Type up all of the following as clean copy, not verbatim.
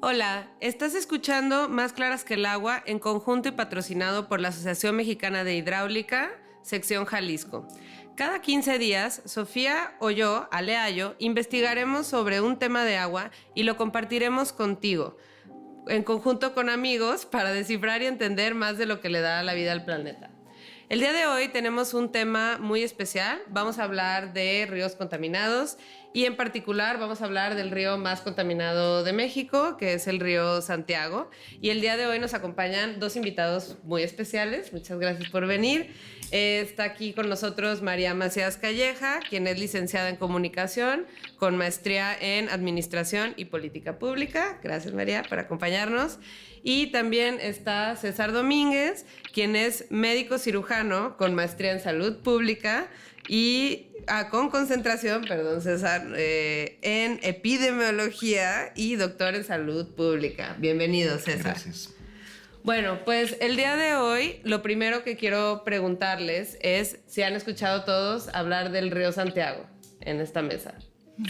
Hola, estás escuchando Más Claras que el Agua en conjunto y patrocinado por la Asociación Mexicana de Hidráulica, sección Jalisco. Cada 15 días, Sofía o yo, Aleayo, investigaremos sobre un tema de agua y lo compartiremos contigo, en conjunto con amigos, para descifrar y entender más de lo que le da la vida al planeta. El día de hoy tenemos un tema muy especial. Vamos a hablar de ríos contaminados y en particular vamos a hablar del río más contaminado de México, que es el río Santiago. Y el día de hoy nos acompañan dos invitados muy especiales. Muchas gracias por venir. Está aquí con nosotros María Macías Calleja, quien es licenciada en comunicación con maestría en administración y política pública. Gracias, María, por acompañarnos. Y también está César Domínguez, quien es médico cirujano con maestría en salud pública y con concentración, César, en epidemiología y doctor en salud pública. Bienvenido, César. Gracias. Bueno, pues el día de hoy lo primero que quiero preguntarles es si han escuchado todos hablar del río Santiago en esta mesa.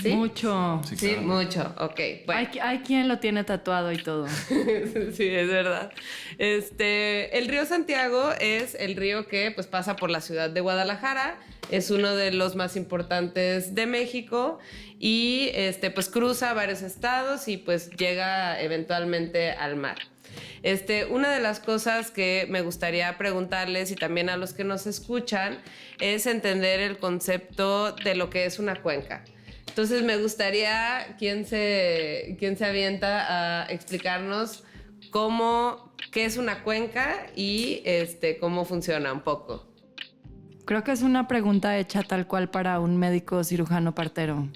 ¿Sí? Mucho. Sí, claro. Mucho. Ok. Bueno. Hay quien lo tiene tatuado y todo. Sí, es verdad. El río Santiago es el río que pues pasa por la ciudad de Guadalajara. Es uno de los más importantes de México y pues cruza varios estados y pues llega eventualmente al mar. Una de las cosas que me gustaría preguntarles y también a los que nos escuchan es entender el concepto de lo que es una cuenca. Entonces me gustaría quién se avienta a explicarnos qué es una cuenca y cómo funciona un poco. Creo que es una pregunta hecha tal cual para un médico cirujano partero.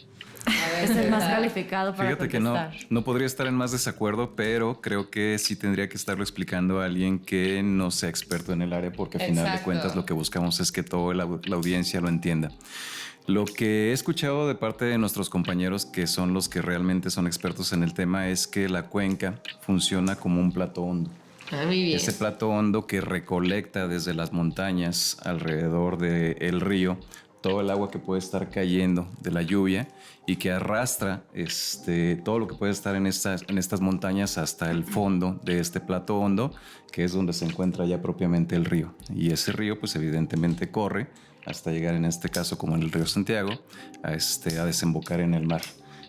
Es el más calificado para Fíjate contestar. que no podría estar en más desacuerdo, pero creo que sí tendría que estarlo explicando a alguien que no sea experto en el área, porque al final de cuentas lo que buscamos es que toda la audiencia lo entienda. Lo que he escuchado de parte de nuestros compañeros, que son los que realmente son expertos en el tema, es que la cuenca funciona como un plato hondo. Ah, muy bien. Ese plato hondo que recolecta desde las montañas alrededor del río todo el agua que puede estar cayendo de la lluvia y que arrastra todo lo que puede estar en estas montañas hasta el fondo de este plato hondo, que es donde se encuentra ya propiamente el río. Y ese río pues evidentemente corre hasta llegar, en este caso como en el río Santiago, a desembocar en el mar.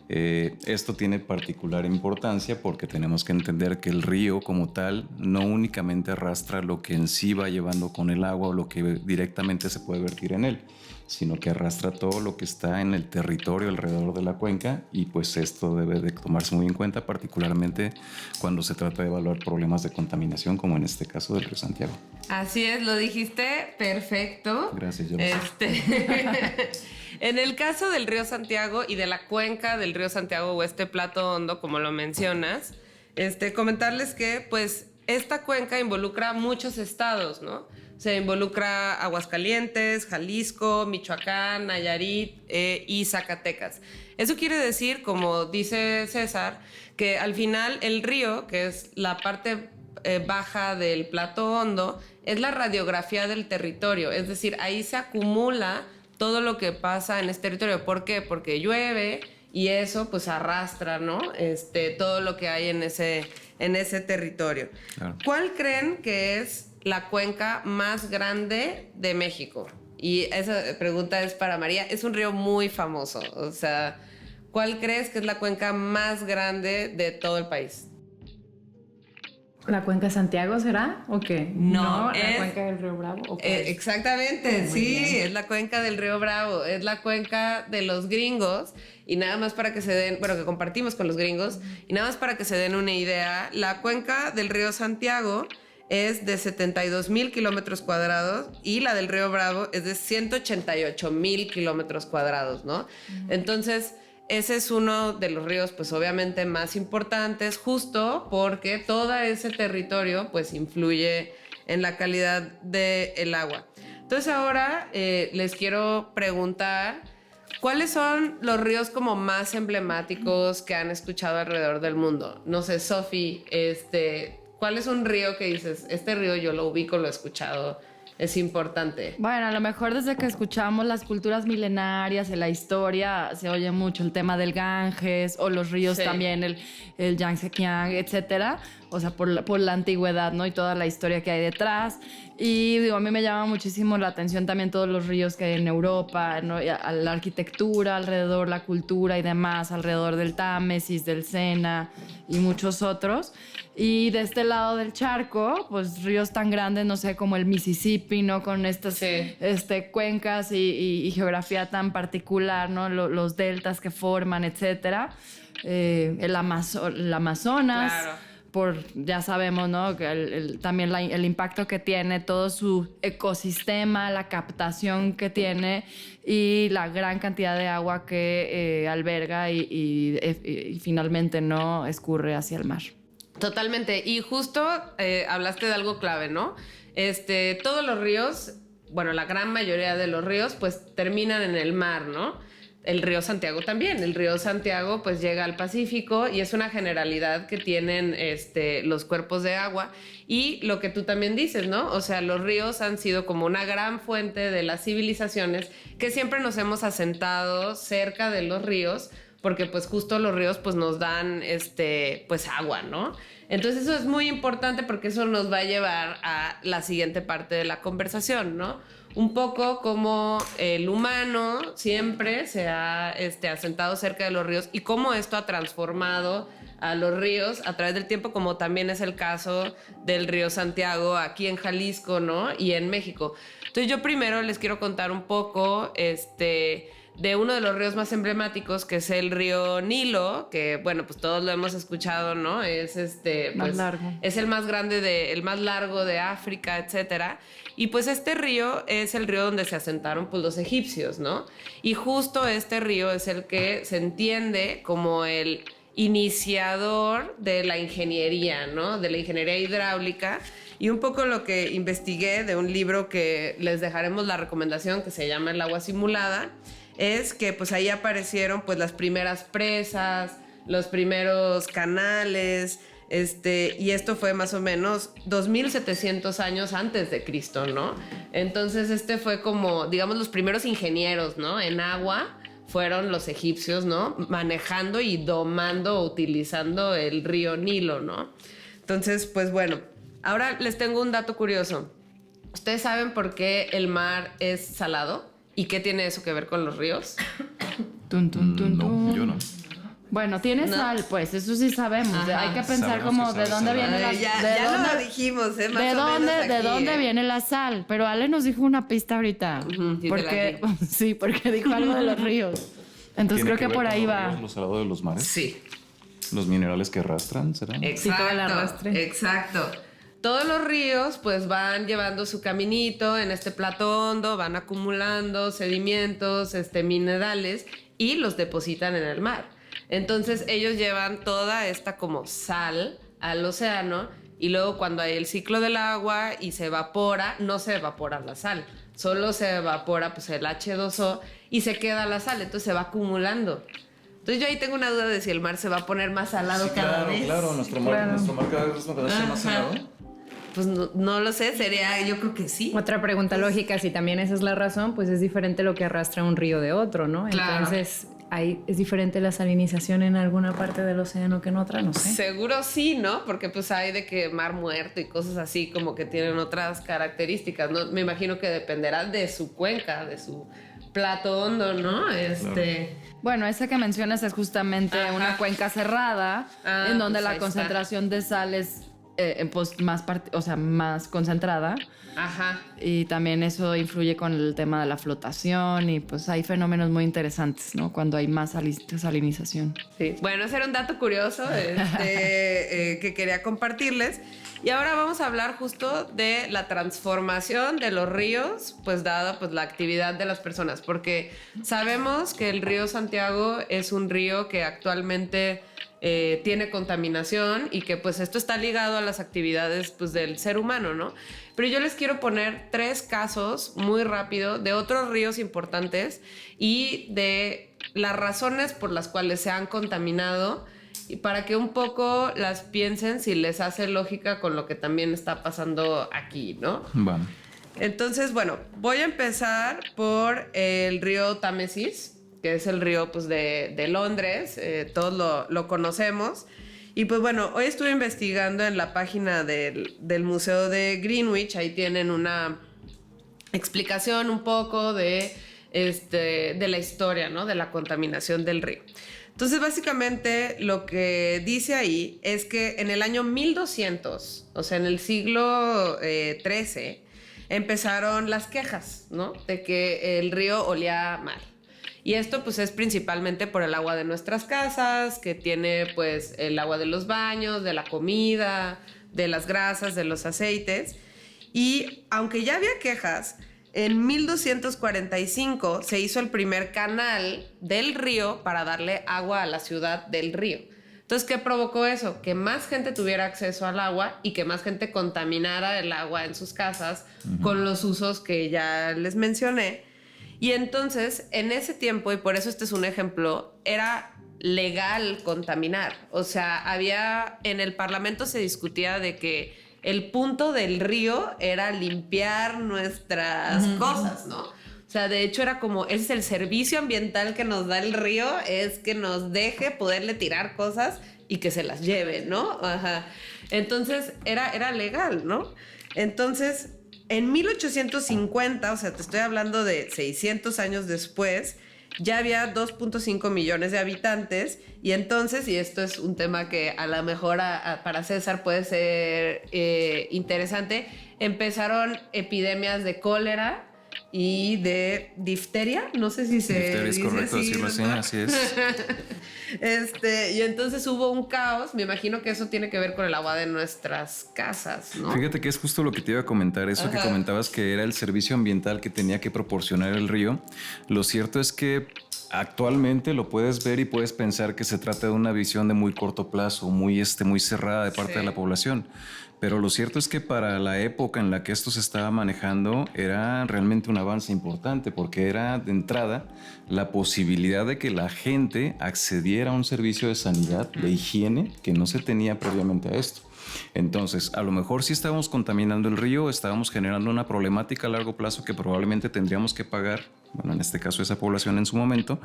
Esto tiene particular importancia porque tenemos que entender que el río como tal no únicamente arrastra lo que en sí va llevando con el agua o lo que directamente se puede vertir en él, sino que arrastra todo lo que está en el territorio alrededor de la cuenca, y pues esto debe de tomarse muy en cuenta, particularmente cuando se trata de evaluar problemas de contaminación, como en este caso del río Santiago. Así es, lo dijiste perfecto. Gracias, yo lo sé. En el caso del río Santiago y de la cuenca del río Santiago o este plato hondo, como lo mencionas, comentarles que pues esta cuenca involucra muchos estados, ¿no? Se involucra Aguascalientes, Jalisco, Michoacán, Nayarit y Zacatecas. Eso quiere decir, como dice César, que al final el río, que es la parte baja del plato hondo, es la radiografía del territorio. Es decir, ahí se acumula todo lo que pasa en este territorio. ¿Por qué? Porque llueve y eso pues arrastra, ¿no? Todo lo que hay en ese territorio. Claro. ¿Cuál creen que es la cuenca más grande de México? Y esa pregunta es para María. Es un río muy famoso. O sea, ¿cuál crees que es la cuenca más grande de todo el país? ¿La cuenca de Santiago será? ¿O qué? No, ¿la cuenca del río Bravo? ¿O exactamente, sí, es la cuenca del río Bravo, es la cuenca de los gringos. Y nada más para que se den, bueno, que compartimos con los gringos, y nada más para que se den una idea, la cuenca del río Santiago es de 72,000 kilómetros cuadrados y la del río Bravo es de 188,000 kilómetros cuadrados, ¿no? Entonces, ese es uno de los ríos, pues obviamente más importantes, justo porque todo ese territorio, pues influye en la calidad del agua. Entonces ahora les quiero preguntar, ¿cuáles son los ríos como más emblemáticos que han escuchado alrededor del mundo? No sé, Sofi, ¿cuál es un río que dices, este río yo lo ubico, lo he escuchado es importante. Bueno, a lo mejor desde que escuchamos las culturas milenarias y la historia se oye mucho el tema del Ganges o los ríos también, el Yangtze-Kiang, etcétera. O sea, por la antigüedad, ¿no? Y toda la historia que hay detrás. Y digo, a mí me llama muchísimo la atención también todos los ríos que hay en Europa, ¿no? Y a la arquitectura alrededor, la cultura y demás, alrededor del Támesis, del Sena y muchos otros. Y de este lado del charco, pues ríos tan grandes, no sé, como el Mississippi, ¿no? Con estas cuencas y geografía tan particular, ¿no? Los deltas que forman, etcétera. El Amazonas. Claro. Ya sabemos, ¿no? Que también el impacto que tiene todo su ecosistema, la captación que tiene y la gran cantidad de agua que alberga y finalmente no escurre hacia el mar. Totalmente. Y justo hablaste de algo clave, ¿no? Todos los ríos, bueno, la gran mayoría de los ríos, pues terminan en el mar, ¿no? El río Santiago también. El río Santiago pues llega al Pacífico y es una generalidad que tienen los cuerpos de agua. Y lo que tú también dices, ¿no? O sea, los ríos han sido como una gran fuente de las civilizaciones que siempre nos hemos asentado cerca de los ríos porque pues justo los ríos pues nos dan pues agua, ¿no? Entonces eso es muy importante porque eso nos va a llevar a la siguiente parte de la conversación, ¿no? Un poco como el humano siempre se ha asentado cerca de los ríos y cómo esto ha transformado a los ríos a través del tiempo, como también es el caso del río Santiago aquí en Jalisco, ¿no? Y en México. Entonces yo primero les quiero contar un poco de uno de los ríos más emblemáticos, que es el río Nilo, que bueno, pues todos lo hemos escuchado, ¿no? Es más largo. Es el más grande, el más largo de África, etcétera. Y pues este río es el río donde se asentaron pues los egipcios, ¿no? Y justo este río es el que se entiende como el iniciador de la ingeniería, ¿no? De la ingeniería hidráulica. Y un poco lo que investigué de un libro que les dejaremos la recomendación, que se llama El agua simulada, es que pues ahí aparecieron pues las primeras presas, los primeros canales, y esto fue más o menos 2700 años antes de Cristo, ¿no? Entonces fue como, digamos, los primeros ingenieros, ¿no? En agua fueron los egipcios, ¿no? Manejando y domando, utilizando el río Nilo, ¿no? Entonces, pues bueno, ahora les tengo un dato curioso. ¿Ustedes saben por qué el mar es salado? ¿Y qué tiene eso que ver con los ríos? No, yo no. Bueno, tiene sal, pues, eso sí sabemos. Ajá. Hay que pensar como de dónde viene la sal. Ya lo dijimos, más o menos ¿De dónde viene la sal? Pero Ale nos dijo una pista ahorita. Sí, porque dijo algo de los ríos. Entonces creo que por ahí va. ¿Los salados de los mares? Sí. ¿Los minerales que arrastran, será? Exacto, todo el arrastre. Exacto. Todos los ríos pues van llevando su caminito en este plato hondo, van acumulando sedimentos, minerales y los depositan en el mar. Entonces ellos llevan toda esta como sal al océano y luego cuando hay el ciclo del agua y se evapora, no se evapora la sal, solo se evapora pues el H2O y se queda la sal, entonces se va acumulando. Entonces yo ahí tengo una duda de si el mar se va a poner más salado cada vez. Claro, nuestro mar cada vez va a ser más salado. Pues no lo sé, yo creo que sí. Otra pregunta lógica, si también esa es la razón, pues es diferente lo que arrastra un río de otro, ¿no? Claro. Entonces, ¿es diferente la salinización en alguna parte del océano que en otra? No sé. Seguro sí, ¿no? Porque pues hay de que mar muerto y cosas así como que tienen otras características, ¿no? Me imagino que dependerá de su cuenca, de su plato hondo, ¿no? Bueno, esa que mencionas es justamente una cuenca cerrada en donde pues la ahí concentración de sal es pues más concentrada. Ajá. Y también eso influye con el tema de la flotación y pues hay fenómenos muy interesantes, ¿no? Cuando hay más salinización. Sí. Bueno, ese era un dato curioso que quería compartirles. Y ahora vamos a hablar justo de la transformación de los ríos, pues dada pues la actividad de las personas, porque sabemos que el río Santiago es un río que actualmente tiene contaminación y que pues esto está ligado a las actividades pues del ser humano, ¿no? Pero yo les quiero poner 3 casos muy rápido de otros ríos importantes y de las razones por las cuales se han contaminado y para que un poco las piensen si les hace lógica con lo que también está pasando aquí, ¿no? Bueno. Entonces, bueno, voy a empezar por el río Támesis, que es el río pues, de Londres, todos lo conocemos. Y pues bueno, hoy estuve investigando en la página del Museo de Greenwich, ahí tienen una explicación un poco de la historia, ¿no? De la contaminación del río. Entonces, básicamente, lo que dice ahí es que en el año 1200, o sea, en el siglo XIII, empezaron las quejas, ¿no? De que el río olía mal. Y esto, pues, es principalmente por el agua de nuestras casas, que tiene, pues, el agua de los baños, de la comida, de las grasas, de los aceites. Y aunque ya había quejas, en 1245 se hizo el primer canal del río para darle agua a la ciudad del río. Entonces, ¿qué provocó eso? Que más gente tuviera acceso al agua y que más gente contaminara el agua en sus casas con los usos que ya les mencioné. Y entonces, en ese tiempo, y por eso este es un ejemplo, era legal contaminar. O sea, en el Parlamento se discutía de que el punto del río era limpiar nuestras cosas, ¿no? O sea, de hecho era como, ese es el servicio ambiental que nos da el río, es que nos deje poderle tirar cosas y que se las lleve, ¿no? Ajá. Entonces era legal, ¿no? Entonces, en 1850, o sea, te estoy hablando de 600 años después, ya había 2.5 millones de habitantes y entonces, y esto es un tema que a lo mejor para César puede ser interesante, empezaron epidemias de cólera y de difteria, no sé si se Difteria es dice correcto así, decirlo así, ¿verdad? así es. Y entonces hubo un caos, me imagino que eso tiene que ver con el agua de nuestras casas, ¿no? Fíjate que es justo lo que te iba a comentar, eso que comentabas que era el servicio ambiental que tenía que proporcionar el río. Lo cierto es que actualmente lo puedes ver y puedes pensar que se trata de una visión de muy corto plazo, muy cerrada de parte de la población. Pero lo cierto es que para la época en la que esto se estaba manejando era realmente un avance importante porque era de entrada la posibilidad de que la gente accediera a un servicio de sanidad, de higiene, que no se tenía previamente a esto. Entonces, a lo mejor si estábamos contaminando el río, estábamos generando una problemática a largo plazo que probablemente tendríamos que pagar, bueno, en este caso esa población en su momento,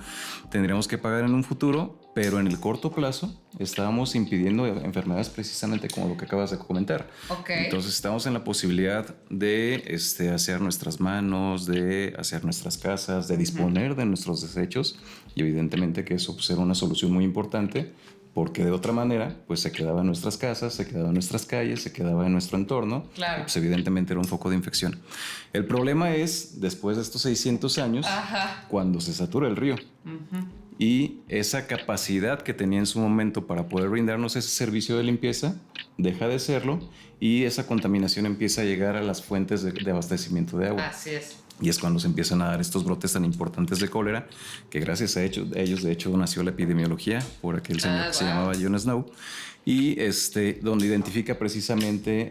tendríamos que pagar en un futuro, pero en el corto plazo estábamos impidiendo enfermedades precisamente como lo que acabas de comentar. Okay. Entonces, estamos en la posibilidad de hacer nuestras manos, de hacer nuestras casas, de disponer de nuestros desechos y evidentemente que eso pues, era una solución muy importante porque de otra manera, pues se quedaba en nuestras casas, se quedaba en nuestras calles, se quedaba en nuestro entorno. Claro. Y pues evidentemente era un foco de infección. El problema es, después de estos 600 años, cuando se satura el río. Y esa capacidad que tenía en su momento para poder brindarnos ese servicio de limpieza, deja de serlo y esa contaminación empieza a llegar a las fuentes de abastecimiento de agua. Así es. Y es cuando se empiezan a dar estos brotes tan importantes de cólera, que gracias a ellos, de hecho, nació la epidemiología por aquel señor que se llamaba John Snow, y donde identifica precisamente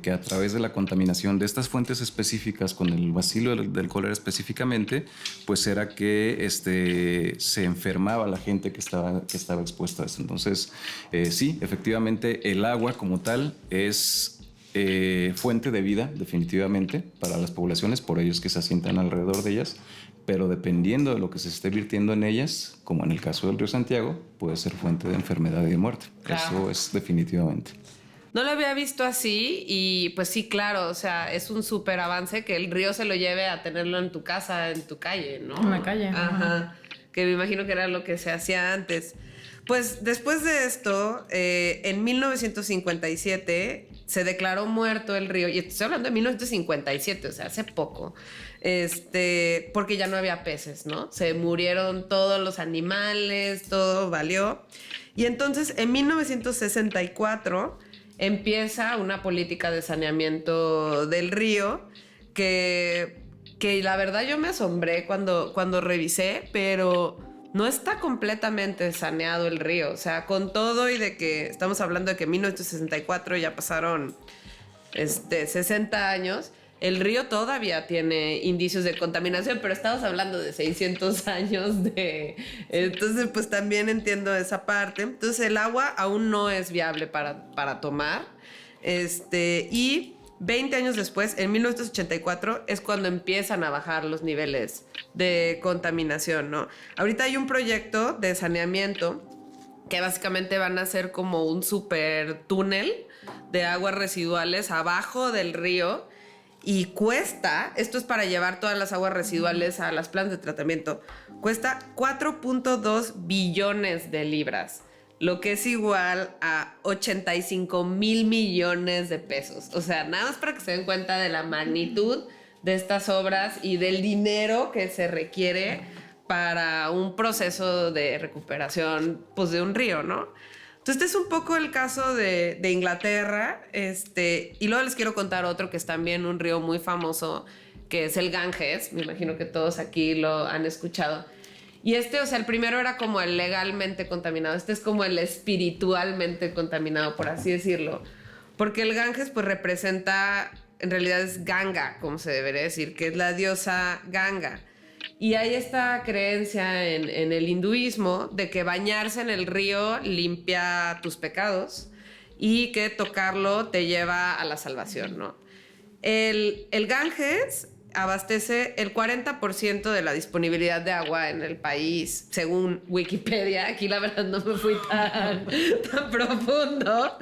que a través de la contaminación de estas fuentes específicas con el bacilo del cólera específicamente, pues era que se enfermaba la gente que estaba expuesta a eso. Entonces, sí, efectivamente, el agua como tal es fuente de vida definitivamente para las poblaciones, por ellos que se asientan alrededor de ellas, pero dependiendo de lo que se esté virtiendo en ellas, como en el caso del río Santiago, puede ser fuente de enfermedad y de muerte. Claro. Eso es definitivamente. No lo había visto así y pues sí, claro, o sea, es un súper avance que el río se lo lleve a tenerlo en tu casa, en tu calle, ¿no? En la calle. Ajá. Que me imagino que era lo que se hacía antes. Pues después de esto, en 1957 se declaró muerto el río, y estoy hablando de 1957, o sea, hace poco, porque ya no había peces, ¿no? Se murieron todos los animales, todo valió. Y entonces, en 1964 empieza una política de saneamiento del río que la verdad yo me asombré cuando revisé, pero no está completamente saneado el río. O sea, con todo y de que estamos hablando de que en 1964 ya pasaron 60 años, el río todavía tiene indicios de contaminación, pero estamos hablando de 600 años de... Entonces, pues también entiendo esa parte. Entonces, el agua aún no es viable para tomar. Y 20 años después, en 1984, es cuando empiezan a bajar los niveles de contaminación, ¿no? Ahorita hay un proyecto de saneamiento que básicamente van a ser como un super túnel de aguas residuales abajo del río y cuesta, esto es para llevar todas las aguas residuales a las plantas de tratamiento, cuesta 4.2 billones de libras, lo que es igual a 85,000 millones de pesos. O sea, nada más para que se den cuenta de la magnitud de estas obras y del dinero que se requiere para un proceso de recuperación, pues, de un río, ¿no? Entonces, este es un poco el caso de Inglaterra, y luego les quiero contar otro que es también un río muy famoso, que es el Ganges. Me imagino que todos aquí lo han escuchado. Y o sea, el primero era como el legalmente contaminado. Este es como el espiritualmente contaminado, por así decirlo. Porque el Ganges, pues, representa, en realidad es Ganga, como se debería decir, que es la diosa Ganga. Y hay esta creencia en el hinduismo de que bañarse en el río limpia tus pecados y que tocarlo te lleva a la salvación, ¿no? El Ganges abastece el 40% de la disponibilidad de agua en el país, según Wikipedia. Aquí la verdad no me fui tan profundo.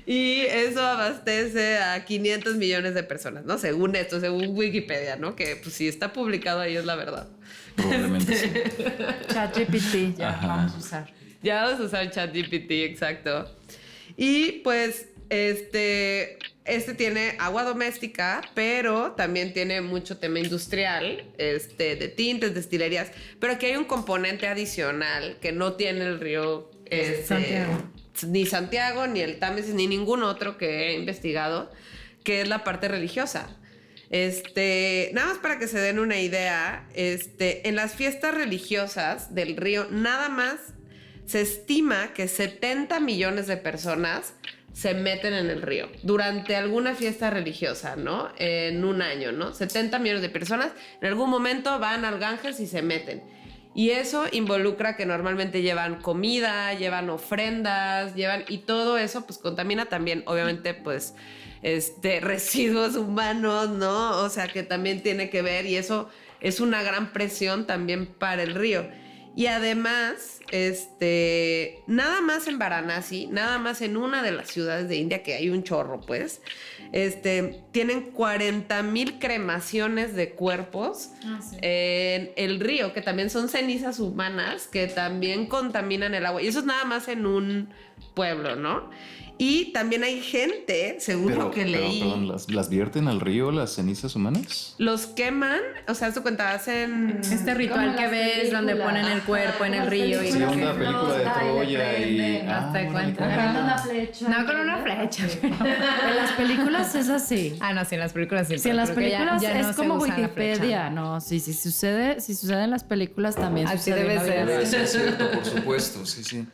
Y eso abastece a 500 millones de personas, ¿no? Según esto, según Wikipedia, ¿no? Que pues si está publicado ahí es la verdad. Probablemente sí. ChatGPT, ya Ajá. vamos a usar. Ya vamos a usar ChatGPT, exacto. Y pues este tiene agua doméstica, pero también tiene mucho tema industrial, de tintes, destilerías. Pero aquí hay un componente adicional que no tiene el río Santiago. ni Santiago, ni el Támesis, ni ningún otro que he investigado, que es la parte religiosa. Nada más para que se den una idea, en las fiestas religiosas del río, nada más se estima que 70 millones de personas se meten en el río durante alguna fiesta religiosa, ¿no? En un año, ¿no? 70 millones de personas en algún momento van al Ganges y se meten. Y eso involucra que normalmente llevan comida, llevan ofrendas, y todo eso pues contamina también, obviamente, pues, residuos humanos, ¿no? O sea, que también tiene que ver, y eso es una gran presión también para el río. Y además, nada más en Varanasi, nada más en una de las ciudades de India, que hay un chorro, pues, tienen 40,000 cremaciones de cuerpos en el río, que también son cenizas humanas, que también contaminan el agua. Y eso es nada más en un pueblo, ¿no? Y también hay gente, según lo que leí... Perdón, ¿las vierten al río las cenizas humanas? Los queman, o sea, su cuenta hacen... Este ritual que ves donde ponen el cuerpo en el río y Sí, lo onda que película de Troya y... hasta cuenta. Agarrando una flecha. No con una flecha, pero... En las películas es así. Ah, no, sí, en las películas sí. Si en las pero creo que películas ya no es se como usa la Wikipedia, flecha. no, sí, si sucede en las películas también Así sucede en debe la vida ser. real. Sí, es cierto, por supuesto, sí, sí.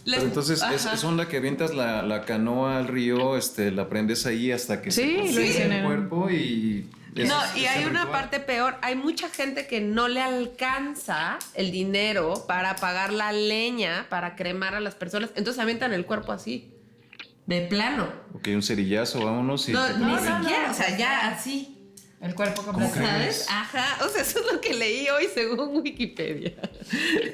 Pero entonces es onda que avientas la canoa al río, la prendes ahí hasta que Sí, se lo consume hicieron. el cuerpo y... No, y hay una parte peor. Hay mucha gente que no le alcanza el dinero para pagar la leña para cremar a las personas. Entonces avientan el cuerpo así, de plano. Ok, un cerillazo, vámonos y... No, te ni comes. siquiera, o sea, ya así. El cuerpo ¿Cómo completo. crees? ¿Sabes? Ajá, o sea, eso es lo que leí hoy según Wikipedia.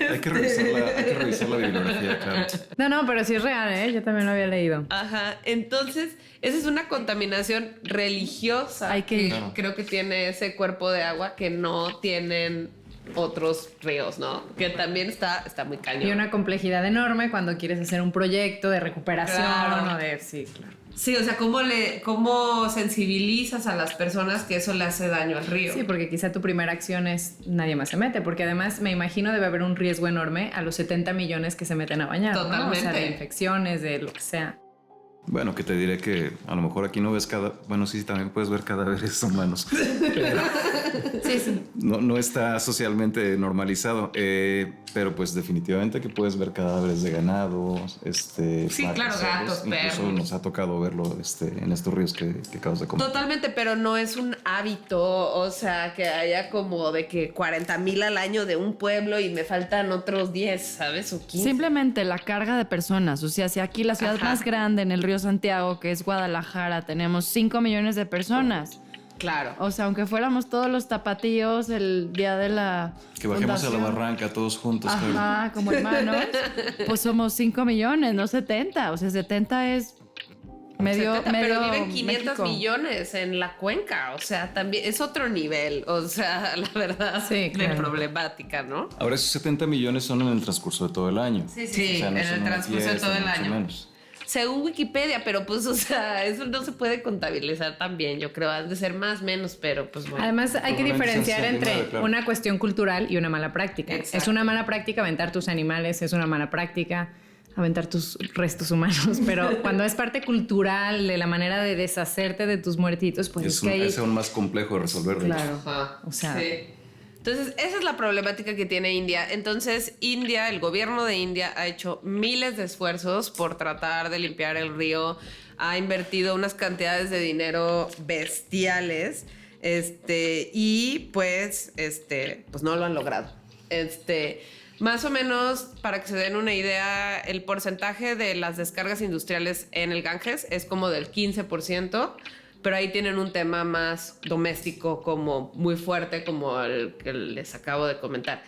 Hay que revisar la bibliografía, claro. No, pero sí es real, ¿eh? Yo también lo había leído. Ajá, entonces esa es una contaminación religiosa. Hay que ir. Claro. Creo que tiene ese cuerpo de agua que no tienen otros ríos, ¿no? Que también está muy cañón. Y una complejidad enorme cuando quieres hacer un proyecto de recuperación Claro. o de... Sí, claro. Sí, o sea, ¿cómo sensibilizas a las personas que eso le hace daño al río? Sí, porque quizá tu primera acción es nadie más se mete, porque además me imagino debe haber un riesgo enorme a los 70 millones que se meten a bañar, ¿no? O sea, Totalmente. de infecciones, de lo que sea. Bueno, que te diré que a lo mejor aquí no ves bueno, sí, también puedes ver cadáveres humanos. Sí, Sí. No está socialmente normalizado, pero pues definitivamente que puedes ver cadáveres de ganado, Sí, claro, gatos, incluso perros. nos ha tocado verlo en estos ríos que acabas de comentar. Totalmente, pero no es un hábito, o sea, que haya como de que 40,000 al año de un pueblo y me faltan otros 10, ¿sabes? O 15. Simplemente la carga de personas. O sea, si aquí la ciudad más grande en el río Santiago, que es Guadalajara, tenemos 5 millones de personas. Claro. O sea, aunque fuéramos todos los tapatíos el día de la Que bajemos fundación, a la barranca todos juntos. ajá, claro. como hermanos, pues somos 5 millones, no 70. O sea, 70 es medio 70, pero viven 500 México. millones en la cuenca, o sea, también es otro nivel, o sea, la verdad, Sí, claro. de problemática, ¿no? Ahora esos 70 millones son en el transcurso de todo el año. Sí, O sea, no en son el una transcurso de fiesta, todo el ni mucho año. menos. Según Wikipedia, pero pues, o sea, eso no se puede contabilizar también, yo creo, han de ser más menos, pero pues bueno. Además, hay que Probablemente diferenciar sea entre sensible, claro. una cuestión cultural y una mala práctica. Exacto. Es una mala práctica aventar tus animales, es una mala práctica aventar tus restos humanos, pero cuando es parte cultural de la manera de deshacerte de tus muertitos, pues es que ahí... Es aún más complejo de resolver. de hecho. Claro. Ajá, O sea- sí. Entonces, esa es la problemática que tiene India. Entonces, India, el gobierno de India ha hecho miles de esfuerzos por tratar de limpiar el río, ha invertido unas cantidades de dinero bestiales, y pues no lo han logrado. Más o menos, para que se den una idea, el porcentaje de las descargas industriales en el Ganges es como del 15%, pero ahí tienen un tema más doméstico como muy fuerte, como el que les acabo de comentar.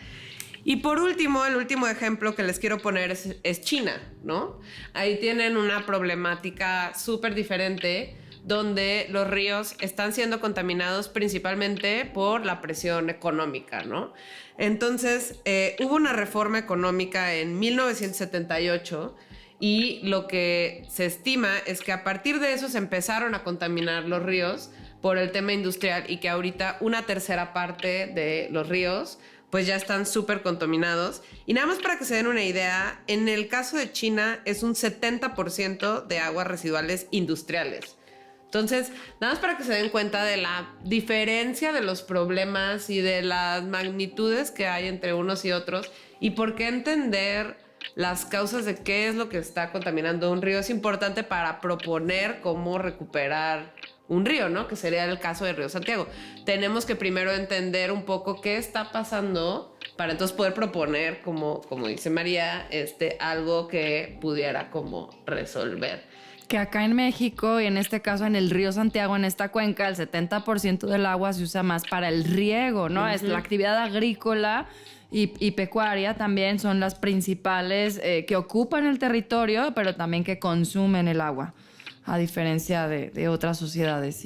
Y por último, el último ejemplo que les quiero poner es China, ¿no? Ahí tienen una problemática súper diferente, donde los ríos están siendo contaminados principalmente por la presión económica, ¿no? Entonces, hubo una reforma económica en 1978 y lo que se estima es que a partir de eso se empezaron a contaminar los ríos por el tema industrial y que ahorita una tercera parte de los ríos pues ya están súper contaminados. Y nada más para que se den una idea, en el caso de China es un 70% de aguas residuales industriales. Entonces, nada más para que se den cuenta de la diferencia de los problemas y de las magnitudes que hay entre unos y otros y por qué entender las causas de qué es lo que está contaminando un río es importante para proponer cómo recuperar un río, ¿no? Que sería el caso del río Santiago. Tenemos que primero entender un poco qué está pasando para entonces poder proponer, como dice María, algo que pudiera como resolver. Que acá en México, y en este caso en el río Santiago, en esta cuenca, el 70% del agua se usa más para el riego, ¿no? Es la actividad agrícola y pecuaria también son las principales que ocupan el territorio, pero también que consumen el agua, a diferencia de otras sociedades.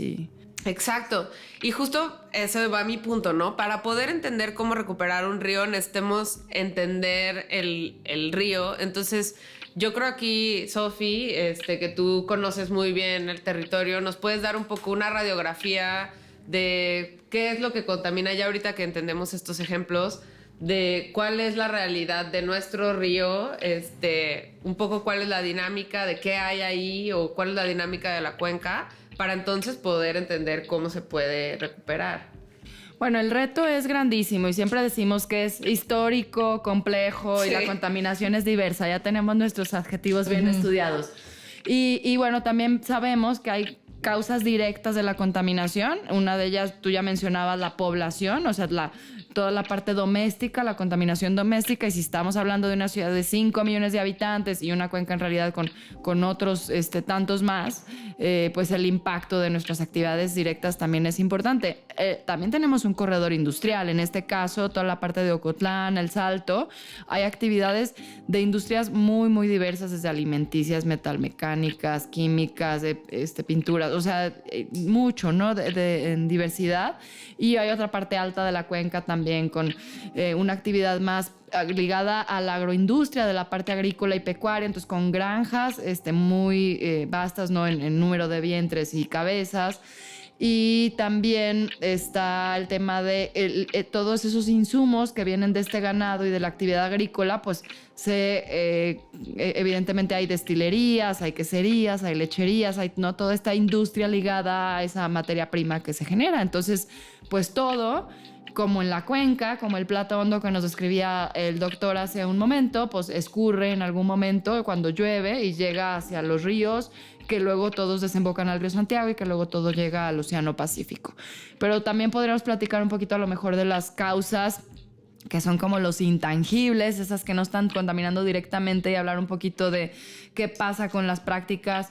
Exacto. Y justo ese va a mi punto, ¿no? Para poder entender cómo recuperar un río, necesitamos entender el río. Entonces, yo creo aquí, Sofi, que tú conoces muy bien el territorio, nos puedes dar un poco una radiografía de qué es lo que contamina ya ahorita que entendemos estos ejemplos, de cuál es la realidad de nuestro río, un poco cuál es la dinámica de qué hay ahí o cuál es la dinámica de la cuenca, para entonces poder entender cómo se puede recuperar. Bueno, el reto es grandísimo y siempre decimos que es histórico, complejo y Sí. la contaminación es diversa. Ya tenemos nuestros adjetivos bien estudiados. Y bueno, también sabemos que hay causas directas de la contaminación. Una de ellas, tú ya mencionabas la población, o sea, toda la parte doméstica, la contaminación doméstica. Y si estamos hablando de una ciudad de 5 millones de habitantes y una cuenca en realidad con otros tantos más, pues el impacto de nuestras actividades directas también es importante. También tenemos un corredor industrial, en este caso toda la parte de Ocotlán, El Salto. Hay actividades de industrias muy, muy diversas, desde alimenticias, metalmecánicas, químicas, pinturas, o sea, mucho, ¿no? En diversidad. Y hay otra parte alta de la cuenca también con una actividad más ligada a la agroindustria de la parte agrícola y pecuaria, entonces con granjas muy vastas, ¿no? En número de vientres y cabezas. Y también está el tema de todos esos insumos que vienen de este ganado y de la actividad agrícola, pues evidentemente hay destilerías, hay queserías, hay lecherías, hay toda esta industria ligada a esa materia prima que se genera. Entonces, pues todo como en la cuenca, como el plato hondo que nos describía el doctor hace un momento, pues escurre en algún momento cuando llueve y llega hacia los ríos, que luego todos desembocan al río Santiago y que luego todo llega al Océano Pacífico. Pero también podríamos platicar un poquito a lo mejor de las causas que son como los intangibles, esas que no están contaminando directamente, y hablar un poquito de qué pasa con las prácticas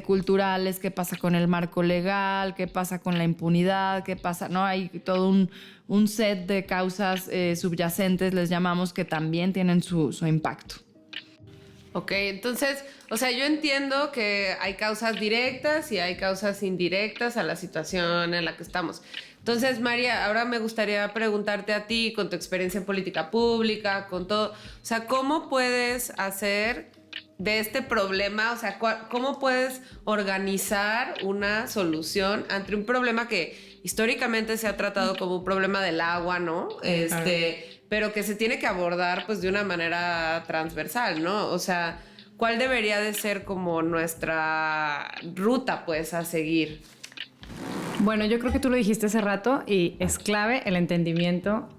culturales, qué pasa con el marco legal, qué pasa con la impunidad, qué pasa, ¿no? Hay todo un set de causas subyacentes, les llamamos, que también tienen su impacto. Ok, entonces, o sea, yo entiendo que hay causas directas y hay causas indirectas a la situación en la que estamos. Entonces, María, ahora me gustaría preguntarte a ti, con tu experiencia en política pública, con todo, o sea, ¿cómo puedes hacer de este problema, o sea, cómo puedes organizar una solución ante un problema que históricamente se ha tratado como un problema del agua, ¿no? Pero que se tiene que abordar pues de una manera transversal, ¿no? O sea, ¿cuál debería de ser como nuestra ruta pues a seguir? Bueno, yo creo que tú lo dijiste hace rato y es clave el entendimiento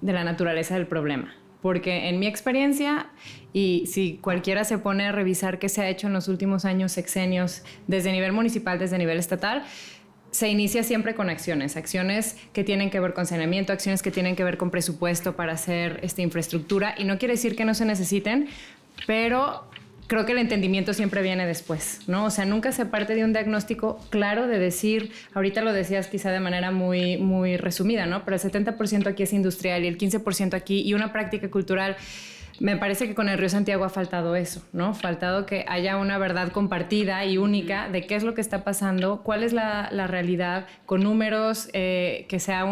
de la naturaleza del problema. Porque en mi experiencia, y si cualquiera se pone a revisar qué se ha hecho en los últimos años, sexenios, desde nivel municipal, desde nivel estatal, se inicia siempre con acciones que tienen que ver con saneamiento, acciones que tienen que ver con presupuesto para hacer infraestructura. Y no quiere decir que no se necesiten, pero creo que el entendimiento siempre viene después, ¿no? O sea, nunca se parte de un diagnóstico claro de decir, ahorita lo decías quizá de manera muy, muy resumida, ¿no? Pero el 70% aquí es industrial y el 15% aquí, y una práctica cultural. Me parece que con el río Santiago ha faltado eso, ¿no? Faltado que haya una verdad compartida y única de qué es lo que está pasando, cuál es la realidad, con números, que sea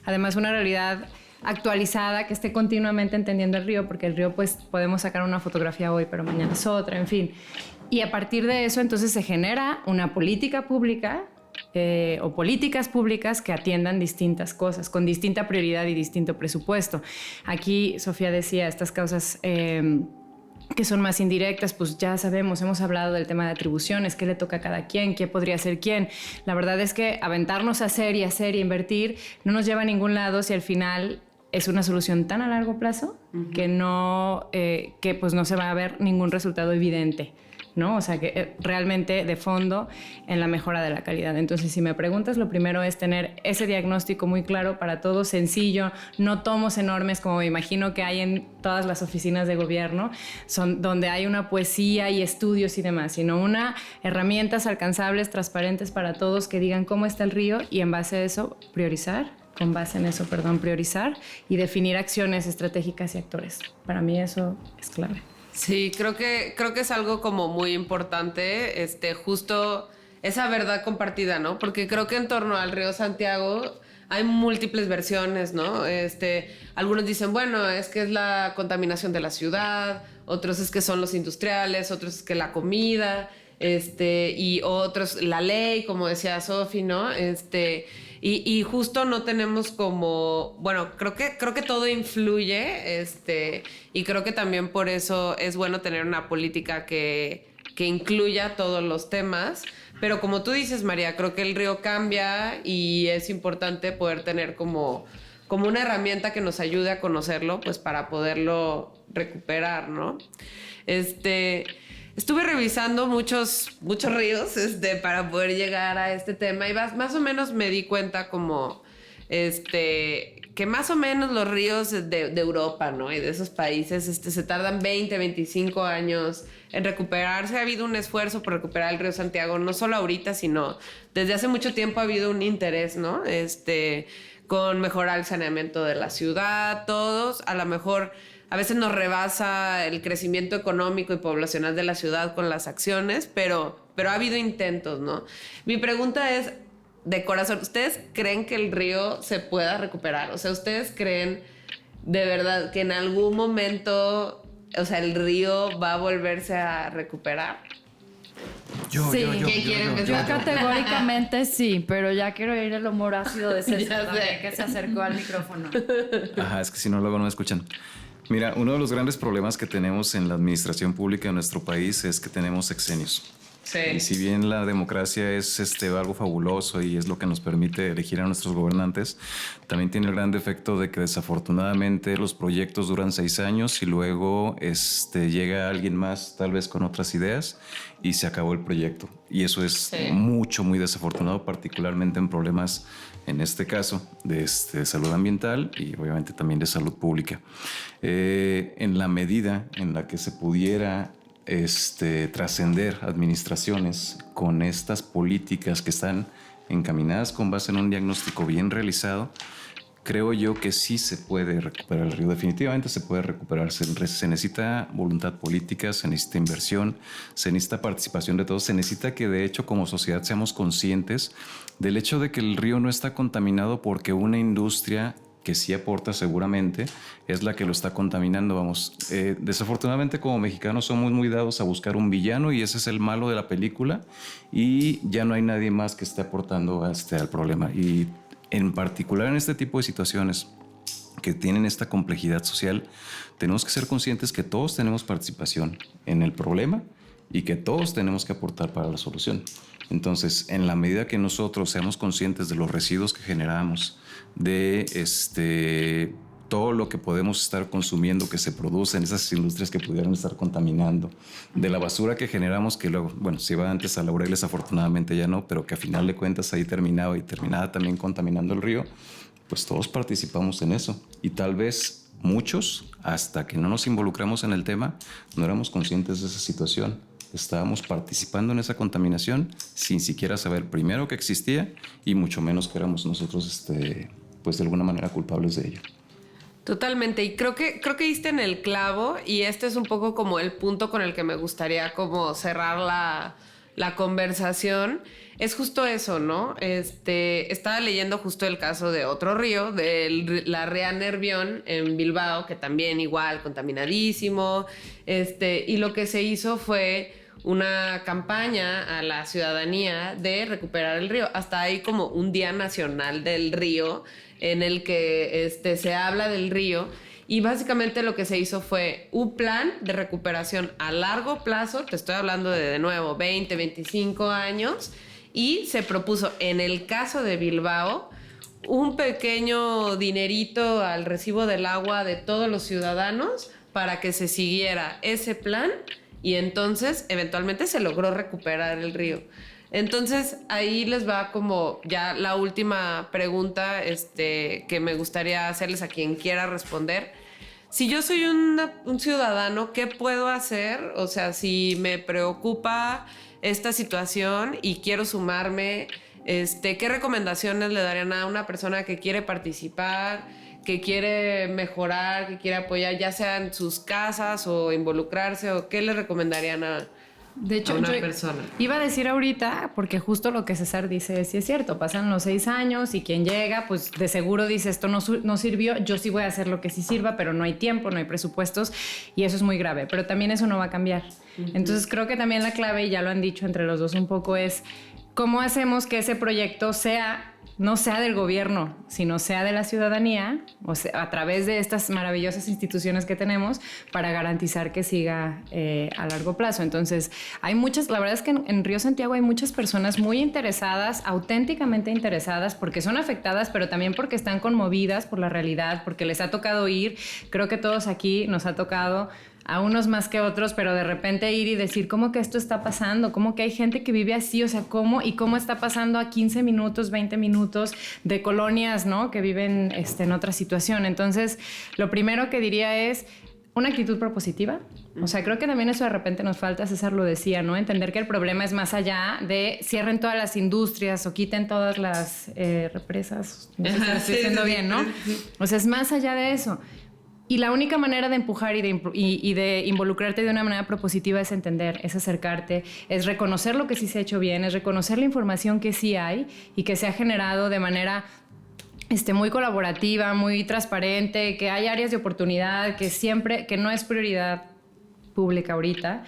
además una realidad actualizada, que esté continuamente entendiendo el río, porque el río pues podemos sacar una fotografía hoy, pero mañana es otra, en fin. Y a partir de eso entonces se genera una política pública o políticas públicas que atiendan distintas cosas, con distinta prioridad y distinto presupuesto. Aquí Sofía decía estas causas que son más indirectas, pues ya sabemos, hemos hablado del tema de atribuciones, qué le toca a cada quien, qué podría ser quién. La verdad es que aventarnos a hacer y invertir no nos lleva a ningún lado si al final es una solución tan a largo plazo que pues no se va a ver ningún resultado evidente, ¿no? O sea, que realmente de fondo en la mejora de la calidad. Entonces, si me preguntas, lo primero es tener ese diagnóstico muy claro para todos, sencillo, no tomos enormes como me imagino que hay en todas las oficinas de gobierno, donde hay una poesía y estudios y demás, sino herramientas alcanzables, transparentes para todos, que digan cómo está el río y en base a eso priorizar y definir acciones estratégicas y actores. Para mí eso es clave. Sí, creo que es algo como muy importante, justo esa verdad compartida, ¿no? Porque creo que en torno al río Santiago hay múltiples versiones, ¿no? Algunos dicen, bueno, es que es la contaminación de la ciudad, otros es que son los industriales, otros es que la comida, y otros la ley, como decía Sofi, ¿no? Y justo no tenemos como, bueno, creo que todo influye, y creo que también por eso es bueno tener una política que incluya todos los temas. Pero como tú dices, María, creo que el río cambia y es importante poder tener como una herramienta que nos ayude a conocerlo, pues para poderlo recuperar, ¿no? Estuve revisando muchos ríos para poder llegar a este tema y más o menos me di cuenta como que más o menos los ríos de Europa, ¿no? Y de esos países se tardan 20, 25 años en recuperarse. Ha habido un esfuerzo por recuperar el río Santiago, no solo ahorita, sino desde hace mucho tiempo ha habido un interés, ¿no? Con mejorar el saneamiento de la ciudad, todos, a lo mejor a veces nos rebasa el crecimiento económico y poblacional de la ciudad con las acciones, pero ha habido intentos, ¿no? Mi pregunta es, de corazón, ¿ustedes creen que el río se pueda recuperar? O sea, ¿ustedes creen de verdad que en algún momento, o sea, el río va a volverse a recuperar? Yo Categóricamente sí, pero ya quiero ir el humor ácido de César también, que se acercó al micrófono. Ajá, es que si no, luego no me escuchan. Mira, uno de los grandes problemas que tenemos en la administración pública de nuestro país es que tenemos sexenios. Sí. Y si bien la democracia es algo fabuloso y es lo que nos permite elegir a nuestros gobernantes, también tiene el gran defecto de que desafortunadamente los proyectos duran 6 años y luego llega alguien más tal vez con otras ideas y se acabó el proyecto. Y eso es muy desafortunado, particularmente en problemas, en este caso, de salud ambiental y obviamente también de salud pública. En la medida en la que se pudiera trascender administraciones con estas políticas que están encaminadas con base en un diagnóstico bien realizado, creo yo que sí se puede recuperar el río. Definitivamente se puede recuperar. Se necesita voluntad política, se necesita inversión, se necesita participación de todos, se necesita que de hecho como sociedad seamos conscientes del hecho de que el río no está contaminado porque una industria que sí aporta seguramente, es la que lo está contaminando. Vamos, desafortunadamente como mexicanos somos muy dados a buscar un villano y ese es el malo de la película y ya no hay nadie más que esté aportando al problema. Y en particular en este tipo de situaciones que tienen esta complejidad social, tenemos que ser conscientes que todos tenemos participación en el problema y que todos tenemos que aportar para la solución. Entonces, en la medida que nosotros seamos conscientes de los residuos que generamos, de todo lo que podemos estar consumiendo que se produce en esas industrias que pudieran estar contaminando, de la basura que generamos que luego, bueno, se iba antes a laureles, afortunadamente ya no, pero que a final de cuentas ahí terminaba también contaminando el río, pues todos participamos en eso. Y tal vez muchos, hasta que no nos involucramos en el tema, no éramos conscientes de esa situación. Estábamos participando en esa contaminación sin siquiera saber primero que existía y mucho menos que éramos nosotros pues de alguna manera culpables de ello. Totalmente, y creo que diste en el clavo y este es un poco como el punto con el que me gustaría como cerrar la conversación. Es justo eso, ¿no? Estaba leyendo justo el caso de otro río, de la Ría Nervión en Bilbao, que también igual contaminadísimo, y lo que se hizo fue una campaña a la ciudadanía de recuperar el río. Hasta hay como un Día Nacional del Río en el que se habla del río y básicamente lo que se hizo fue un plan de recuperación a largo plazo, te estoy hablando de nuevo 20, 25 años, y se propuso en el caso de Bilbao un pequeño dinerito al recibo del agua de todos los ciudadanos para que se siguiera ese plan y entonces eventualmente se logró recuperar el río. Entonces ahí les va como ya la última pregunta que me gustaría hacerles a quien quiera responder. Si yo soy un ciudadano, ¿qué puedo hacer? O sea, si me preocupa esta situación y quiero sumarme, ¿qué recomendaciones le darían a una persona que quiere participar, que quiere mejorar, que quiere apoyar, ya sea en sus casas o involucrarse? ¿O qué le recomendarían a una persona? Iba a decir ahorita, porque justo lo que César dice sí es cierto, pasan los 6 años y quien llega, pues de seguro dice esto no sirvió, yo sí voy a hacer lo que sí sirva, pero no hay tiempo, no hay presupuestos y eso es muy grave, pero también eso no va a cambiar. Entonces creo que también la clave, y ya lo han dicho entre los dos un poco, es cómo hacemos que ese proyecto no sea del gobierno, sino sea de la ciudadanía, o sea, a través de estas maravillosas instituciones que tenemos para garantizar que siga a largo plazo. Entonces, la verdad es que en Río Santiago hay muchas personas muy interesadas, auténticamente interesadas, porque son afectadas, pero también porque están conmovidas por la realidad, porque les ha tocado ir. Creo que todos aquí nos ha tocado, a unos más que otros, pero de repente ir y decir, ¿cómo que esto está pasando? ¿Cómo que hay gente que vive así? O sea, ¿cómo? ¿Y cómo está pasando a 15 minutos, 20 minutos de colonias, ¿no? Que viven en otra situación. Entonces, lo primero que diría es una actitud propositiva. O sea, creo que también eso de repente nos falta, César lo decía, ¿no? Entender que el problema es más allá de cierren todas las industrias o quiten todas las represas. No sé si estoy diciendo bien, ¿no? O sea, es más allá de eso. Y la única manera de empujar y de involucrarte de una manera propositiva es entender, es acercarte, es reconocer lo que sí se ha hecho bien, es reconocer la información que sí hay y que se ha generado de manera muy colaborativa, muy transparente, que hay áreas de oportunidad, que no es prioridad pública ahorita.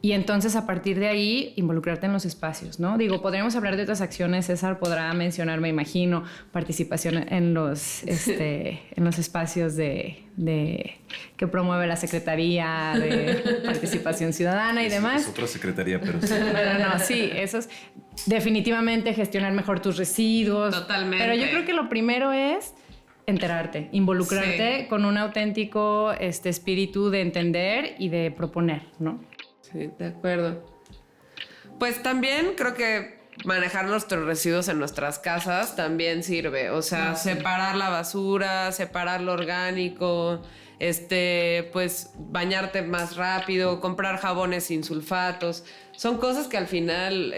Y entonces a partir de ahí involucrarte en los espacios, ¿no? Digo, podríamos hablar de otras acciones. César podrá mencionar, me imagino, participación en los espacios que promueve la Secretaría de Participación Ciudadana y demás. Es otra secretaría, pero sí. Bueno, no, sí, eso es definitivamente gestionar mejor tus residuos. Totalmente. Pero yo creo que lo primero es enterarte, involucrarte con un auténtico espíritu de entender y de proponer, ¿no? Sí, de acuerdo. Pues también creo que manejar nuestros residuos en nuestras casas también sirve. O sea, separar la basura, separar lo orgánico, pues bañarte más rápido, comprar jabones sin sulfatos. Son cosas que al final,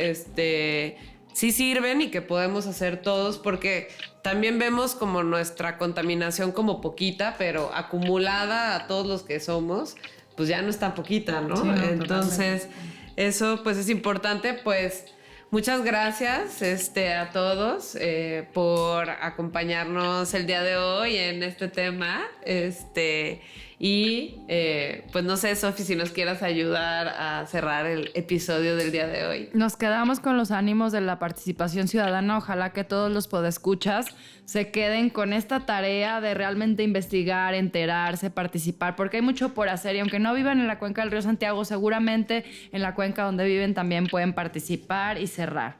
sí sirven y que podemos hacer todos, porque también vemos como nuestra contaminación como poquita, pero acumulada a todos los que somos, pues ya no es tan poquita, ¿no? Sí, no, entonces, eso pues es importante. Pues muchas gracias a todos por acompañarnos el día de hoy en este tema. Y pues no sé, Sofi, si nos quieras ayudar a cerrar el episodio del día de hoy. Nos quedamos con los ánimos de la participación ciudadana. Ojalá que todos los podescuchas se queden con esta tarea de realmente investigar, enterarse, participar, porque hay mucho por hacer y aunque no vivan en la cuenca del río Santiago, seguramente en la cuenca donde viven también pueden participar y cerrar.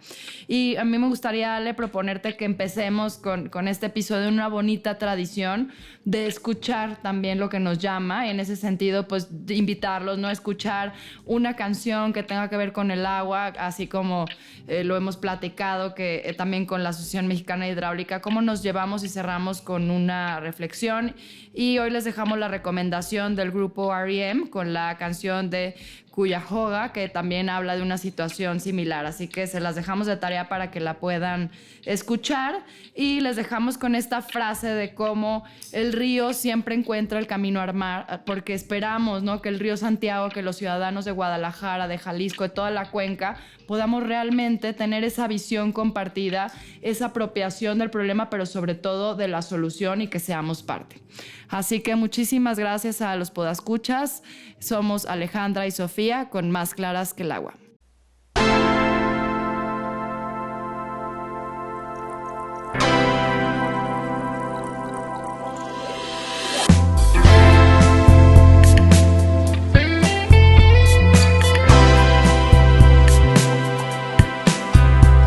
Y a mí me gustaría, Ale, proponerte que empecemos con este episodio una bonita tradición de escuchar también lo que nos llama. En ese sentido, pues invitarlos, ¿no? A escuchar una canción que tenga que ver con el agua, así como lo hemos platicado, que también con la Asociación Mexicana de Hidráulica, cómo nos llevamos y cerramos con una reflexión. Y hoy les dejamos la recomendación del grupo R.E.M. con la canción de Cuyahoga, que también habla de una situación similar. Así que se las dejamos de tarea para que la puedan escuchar. Y les dejamos con esta frase de cómo el río siempre encuentra el camino al mar, porque esperamos, ¿no?, que el río Santiago, que los ciudadanos de Guadalajara, de Jalisco, de toda la cuenca, podamos realmente tener esa visión compartida, esa apropiación del problema, pero sobre todo de la solución, y que seamos parte. Así que muchísimas gracias a los podescuchas. Somos Alejandra y Sofía con Más Claras que el Agua.